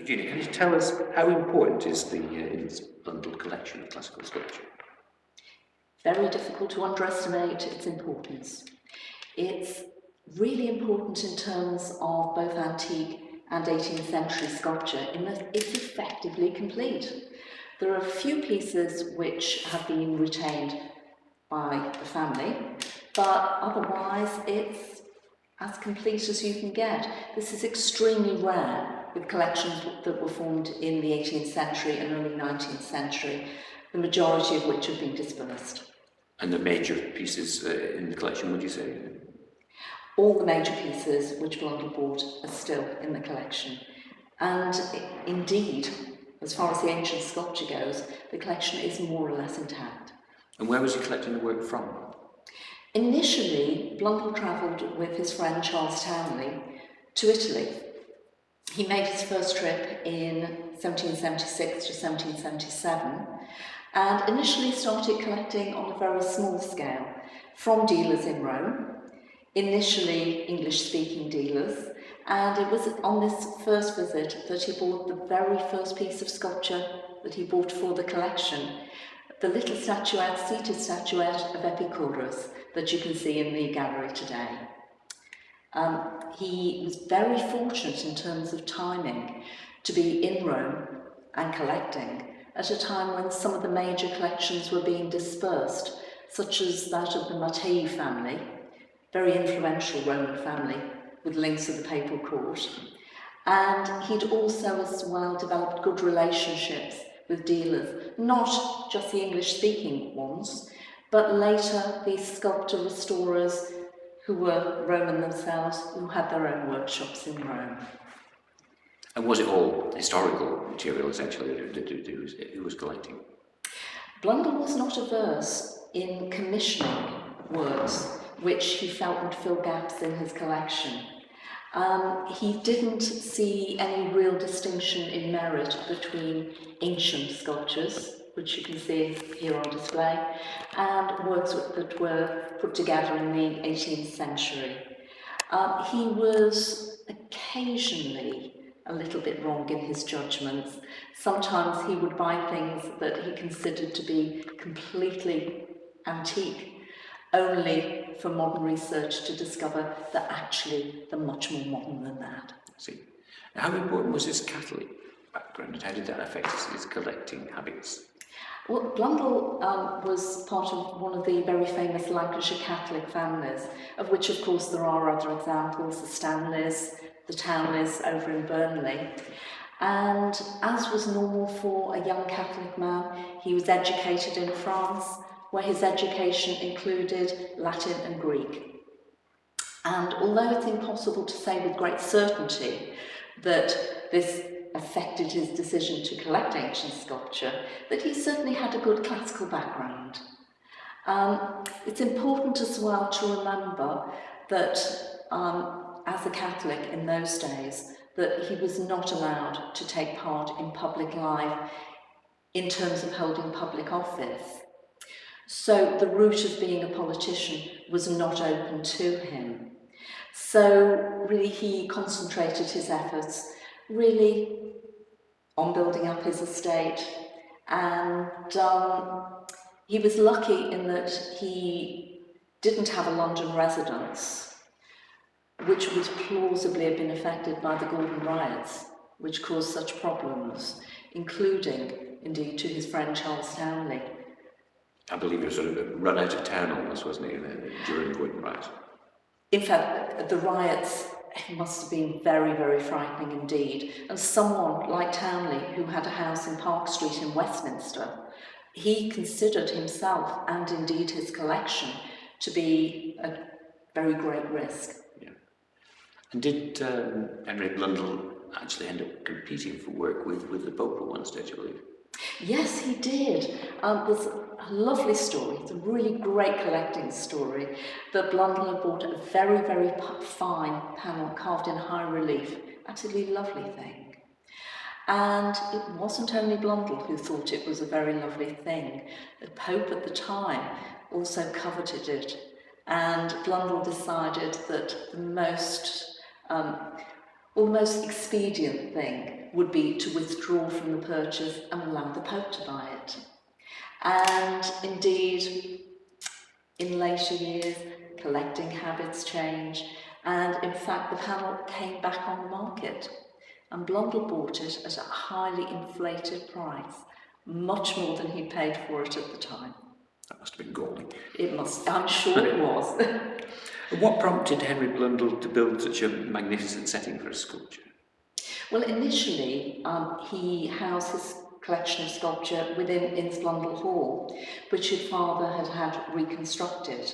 Virginia, can you tell us how important is the Innes Blundell collection of classical sculpture? Very difficult to underestimate its importance. It's really important in terms of both antique and 18th century sculpture in that it's effectively complete. There are a few pieces which have been retained by the family, but otherwise it's as complete as you can get. This is extremely rare with collections that were formed in the 18th century and early 19th century, the majority of which have been dispersed. And the major pieces in the collection, would you say? All the major pieces which Blundell bought are still in the collection. And indeed, as far as the ancient sculpture goes, the collection is more or less intact. And where was he collecting the work from? Initially, Blundell travelled with his friend Charles Townley to Italy. He made his first trip in 1776 to 1777 and initially started collecting on a very small scale from dealers in Rome, initially English-speaking dealers, and it was on this first visit that he bought the very first piece of sculpture that he bought for the collection, the little statuette, seated statuette of Epicurus that you can see in the gallery today. He was very fortunate in terms of timing to be in Rome and collecting at a time when some of the major collections were being dispersed, such as that of the Mattei family, very influential Roman family with links to the papal court. And he'd also as well developed good relationships with dealers, not just the English-speaking ones, but later the sculptor-restorers who were Roman themselves, who had their own workshops in Rome. And was it all historical material, essentially, that he was collecting? Blundell was not averse in commissioning works which he felt would fill gaps in his collection. He didn't see any real distinction in merit between ancient sculptures, which you can see here on display, and works that were put together in the 18th century. He was occasionally a little bit wrong in his judgments. Sometimes he would buy things that he considered to be completely antique, only for modern research to discover that actually they're much more modern than that. See. How important was his Catholic background and how did that affect his collecting habits? Well, Blundell was part of one of the very famous Lancashire Catholic families, of which of course there are other examples, the Stanleys, the Townleys over in Burnley. And as was normal for a young Catholic man, he was educated in France, where his education included Latin and Greek. And although it's impossible to say with great certainty that this affected his decision to collect ancient sculpture, that he certainly had a good classical background. It's important as well to remember that as a Catholic in those days, that he was not allowed to take part in public life in terms of holding public office. So the route of being a politician was not open to him. So really he concentrated his efforts really on building up his estate, and he was lucky in that he didn't have a London residence, which would plausibly have been affected by the Gordon riots, which caused such problems, including indeed to his friend Charles Townley. I believe he was sort of run out of town almost, wasn't he, during the Gordon riots? In fact, the riots must have been very, very frightening indeed. And someone like Townley, who had a house in Park Street in Westminster, he considered himself and indeed his collection to be a very great risk. Yeah. And did Henry Blundell actually end up competing for work with the Pope at one stage, I believe? Yes, he did. There's a lovely story, it's a really great collecting story, that Blundell had bought a very, very fine panel carved in high relief, absolutely lovely thing. And it wasn't only Blundell who thought it was a very lovely thing. The Pope at the time also coveted it, and Blundell decided that the most almost expedient thing would be to withdraw from the purchase and allow the Pope to buy it. And indeed, in later years, collecting habits change, and in fact the panel came back on the market, and Blondel bought it at a highly inflated price, much more than he paid for it at the time. That must have been galling. It must, I'm sure it was. What prompted Henry Blundell to build such a magnificent setting for a sculpture? Well, initially, he housed his collection of sculpture within Ince Blundell Hall, which his father had reconstructed.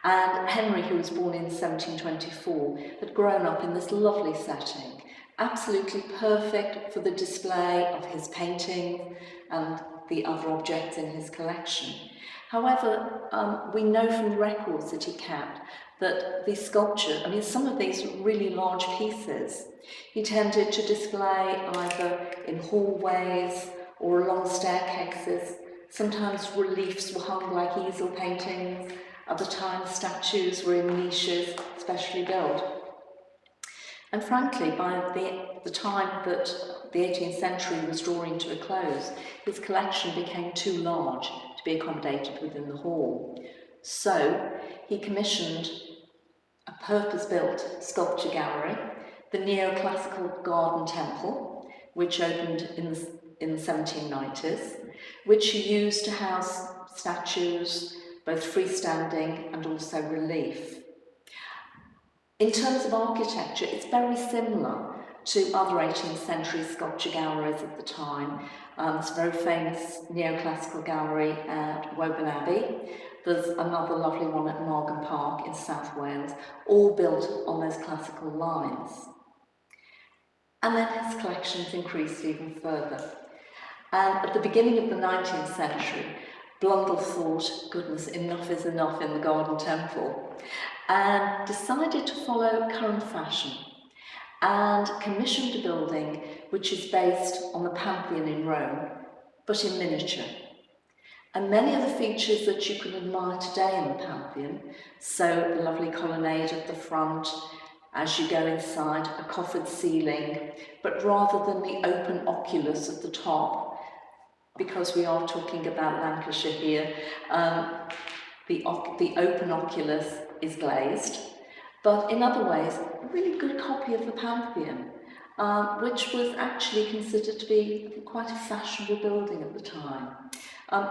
And Henry, who was born in 1724, had grown up in this lovely setting, absolutely perfect for the display of his paintings and the other objects in his collection. However, we know from records that he kept that the sculpture, some of these really large pieces, he tended to display either in hallways or along staircases. Sometimes reliefs were hung like easel paintings, other times statues were in niches specially built. And frankly, by the time that the 18th century was drawing to a close, his collection became too large to be accommodated within the hall. So he commissioned a purpose-built sculpture gallery, the Neoclassical Garden Temple, which opened in the 1790s, which he used to house statues, both freestanding and also relief. In terms of architecture, it's very similar to other 18th century sculpture galleries at the time. It's a very famous neoclassical gallery at Woburn Abbey. There's another lovely one at Margam Park in South Wales, all built on those classical lines. And then his collections increased even further. And at the beginning of the 19th century, Blundell thought, goodness, enough is enough in the Garden Temple, and decided to follow current fashion and commissioned a building which is based on the Pantheon in Rome, but in miniature. And many of the features that you can admire today in the Pantheon, so the lovely colonnade at the front, as you go inside, a coffered ceiling, but rather than the open oculus at the top, because we are talking about Lancashire here, the open oculus is glazed, but in other ways, a really good copy of the Pantheon, which was actually considered to be quite a fashionable building at the time.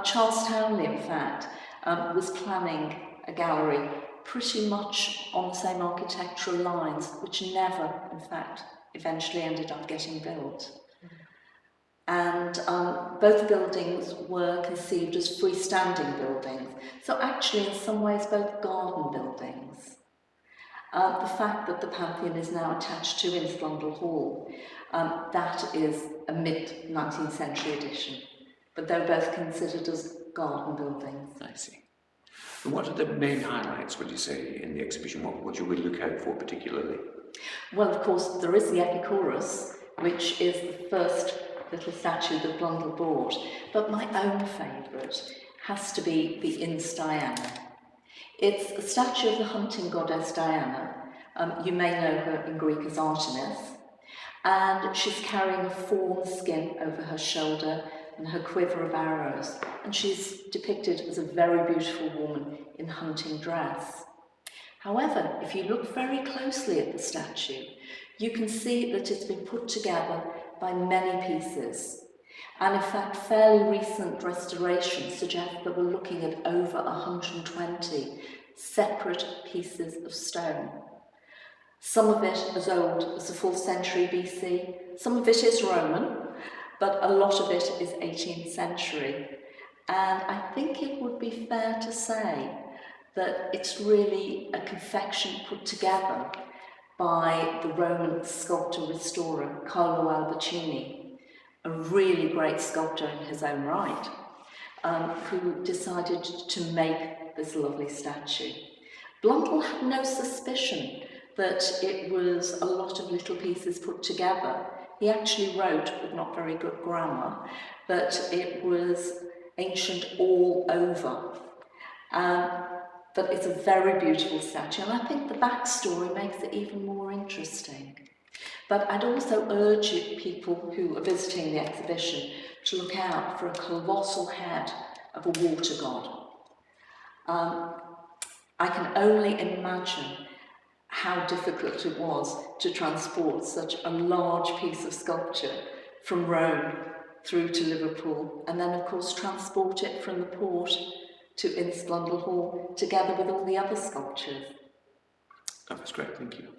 Charles Townley, in fact, was planning a gallery pretty much on the same architectural lines, which never, in fact, eventually ended up getting built. And both buildings were conceived as freestanding buildings, so actually in some ways both garden buildings. The fact that the Pantheon is now attached to Ince Blundell Hall, that is a mid-19th century addition, but they're both considered as garden buildings. I see. And what are the main highlights, would you say, in the exhibition? What should we look out for particularly? Well, of course, there is the Epicurus, which is the first little statue that Blundell bought, but my own favourite has to be the Ince Diana. It's a statue of the hunting goddess Diana. You may know her in Greek as Artemis, and she's carrying a fawn skin over her shoulder and her quiver of arrows, and she's depicted as a very beautiful woman in hunting dress. However, if you look very closely at the statue, you can see that it's been put together by many pieces. And in fact, fairly recent restorations suggest that we're looking at over 120 separate pieces of stone. Some of it as old as the 4th century BC, some of it is Roman, but a lot of it is 18th century. And I think it would be fair to say that it's really a confection put together by the Roman sculptor-restorer Carlo Albertini, a really great sculptor in his own right, who decided to make this lovely statue. Blundell had no suspicion that it was a lot of little pieces put together. He actually wrote, with not very good grammar, that it was ancient all over. But it's a very beautiful statue, and I think the backstory makes it even more interesting. But I'd also urge people who are visiting the exhibition to look out for a colossal head of a water god. I can only imagine how difficult it was to transport such a large piece of sculpture from Rome through to Liverpool, and then of course transport it from the port to Innsblundell Hall together with all the other sculptures. That was great, thank you.